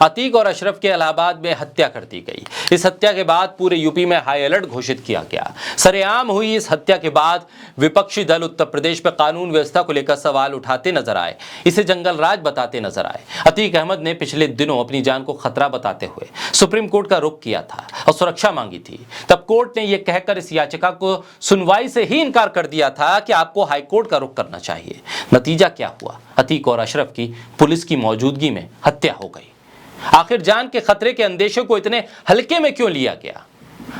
अतीक और अशरफ की इलाहाबाद में हत्या कर दी गई। इस हत्या के बाद पूरे यूपी में हाई अलर्ट घोषित किया गया। सरेआम हुई इस हत्या के बाद विपक्षी दल उत्तर प्रदेश में कानून व्यवस्था को लेकर सवाल उठाते नजर आए, इसे जंगल राज बताते नजर आए। अतीक अहमद ने पिछले दिनों अपनी जान को खतरा बताते हुए सुप्रीम कोर्ट का रुख किया था और सुरक्षा मांगी थी। तब कोर्ट ने यह कहकर इस याचिका को सुनवाई से ही इनकार कर दिया था कि आपको हाई कोर्ट का रुख करना चाहिए। नतीजा क्या हुआ? अतीक और अशरफ की पुलिस की मौजूदगी में हत्या हो गई। आखिर जान के खतरे के अंदेशे को इतने हल्के में क्यों लिया गया?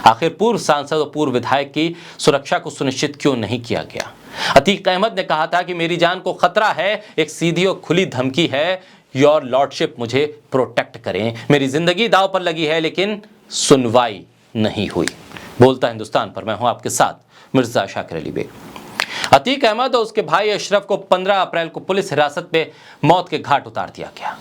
आखिर पूर्व सांसद और पूर्व विधायक की सुरक्षा को सुनिश्चित क्यों नहीं किया गया? अतीक अहमद ने कहा था कि मेरी जान को खतरा है, एक सीधी और खुली धमकी है, योर लॉर्डशिप मुझे प्रोटेक्ट करें, मेरी जिंदगी दांव पर लगी है, लेकिन सुनवाई नहीं हुई। बोलता हिंदुस्तान पर मैं हूं आपके साथ मिर्जा शाकिर अली बेग। अतीक अहमद और उसके भाई अशरफ को 15 अप्रैल को पुलिस हिरासत में मौत के घाट उतार दिया गया।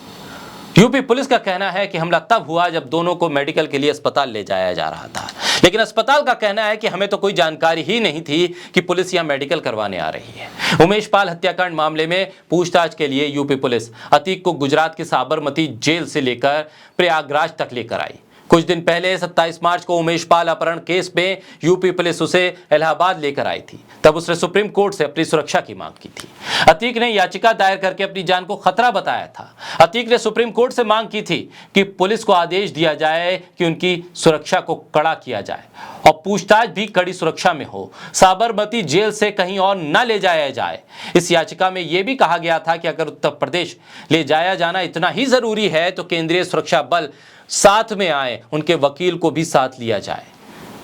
यूपी पुलिस का कहना है कि हमला तब हुआ जब दोनों को मेडिकल के लिए अस्पताल ले जाया जा रहा था, लेकिन अस्पताल का कहना है कि हमें तो कोई जानकारी ही नहीं थी कि पुलिस यहां मेडिकल करवाने आ रही है। उमेश पाल हत्याकांड मामले में पूछताछ के लिए यूपी पुलिस अतीक को गुजरात की साबरमती जेल से लेकर प्रयागराज तक लेकर आई। कुछ दिन पहले 27 मार्च को उमेश पाल अपहरण केस में यूपी पुलिस उसे इलाहाबाद लेकर आई थी। तब उसने सुप्रीम कोर्ट से अपनी सुरक्षा की मांग की थी। अतीक ने याचिका दायर करके अपनी जान को खतरा बताया था। अतीक ने सुप्रीम कोर्ट से मांग की थी कि पुलिस को आदेश दिया जाए कि उनकी सुरक्षा को कड़ा किया जाए और पूछताछ भी कड़ी सुरक्षा में हो, साबरमती जेल से कहीं और न ले जाया जाए। इस याचिका में यह भी कहा गया था कि अगर उत्तर प्रदेश ले जाया जाना इतना ही जरूरी है तो केंद्रीय सुरक्षा बल साथ में आए, उनके वकील को भी साथ लिया जाए।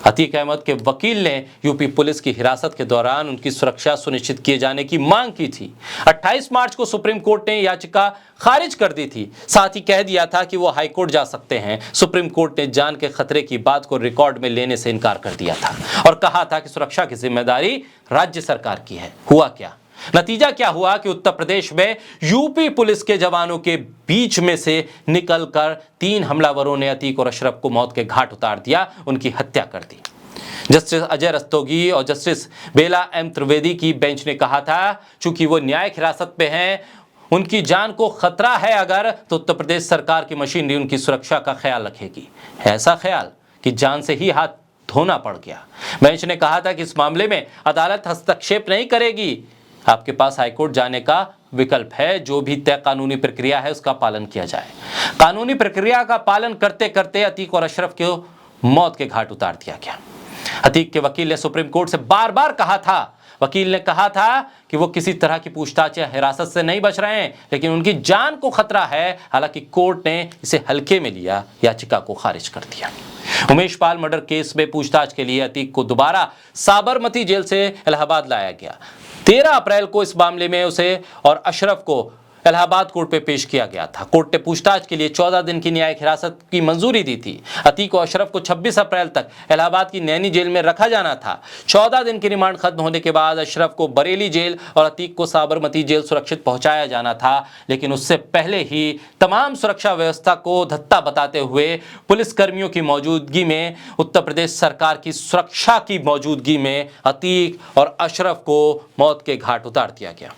अतीक अहमद के वकील ने यूपी पुलिस की हिरासत के दौरान उनकी सुरक्षा सुनिश्चित किए जाने की मांग की थी। 28 मार्च को सुप्रीम कोर्ट ने याचिका खारिज कर दी थी। साथ ही कह दिया था कि वो हाई कोर्ट जा सकते हैं। सुप्रीम कोर्ट ने जान के खतरे की बात को रिकॉर्ड में लेने से इनकार कर दिया था और कहा था कि सुरक्षा की जिम्मेदारी राज्य सरकार की है। हुआ क्या? नतीजा क्या हुआ कि उत्तर प्रदेश में यूपी पुलिस के जवानों के बीच में से निकलकर 3 हमलावरों ने अतीक और अशरफ को मौत के घाट उतार दिया, उनकी हत्या कर दी। जस्टिस अजय रस्तोगी और जस्टिस बेला एम त्रिवेदी की बेंच ने कहा था, चूंकि वो न्यायिक हिरासत में हैं, उनकी जान को खतरा है अगर, तो उत्तर प्रदेश सरकार की मशीनरी उनकी सुरक्षा का ख्याल रखेगी। ऐसा ख्याल कि जान से ही हाथ धोना पड़ गया। बेंच ने कहा था कि इस मामले में अदालत हस्तक्षेप नहीं करेगी, आपके पास हाईकोर्ट जाने का विकल्प है। जो भी तय कानूनी प्रक्रिया है उसका पालन किया जाए। कानूनी प्रक्रिया का पालन करते करते अतीक और अशरफ को मौत के घाट उतार दिया गया। अतीक के वकील ने सुप्रीम कोर्ट से बार बार कहा था, वकील ने कहा था कि वो किसी तरह की पूछताछ या हिरासत से नहीं बच रहे हैं, लेकिन उनकी जान को खतरा है। हालांकि कोर्ट ने इसे हल्के में लिया, याचिका को खारिज कर दिया। उमेश पाल मर्डर केस में पूछताछ के लिए अतीक को दोबारा साबरमती जेल से इलाहाबाद लाया गया। 13 अप्रैल को इस मामले में उसे और अशरफ को इलाहाबाद कोर्ट में पेश किया गया था। कोर्ट ने पूछताछ के लिए 14 दिन की न्यायिक हिरासत की मंजूरी दी थी। अतीक और अशरफ को 26 अप्रैल तक इलाहाबाद की नैनी जेल में रखा जाना था। 14 दिन की रिमांड खत्म होने के बाद अशरफ को बरेली जेल और अतीक को साबरमती जेल सुरक्षित पहुंचाया जाना था, लेकिन उससे पहले ही तमाम सुरक्षा व्यवस्था को धत्ता बताते हुए पुलिसकर्मियों की मौजूदगी में, उत्तर प्रदेश सरकार की सुरक्षा की मौजूदगी में अतीक और अशरफ को मौत के घाट उतार दिया गया।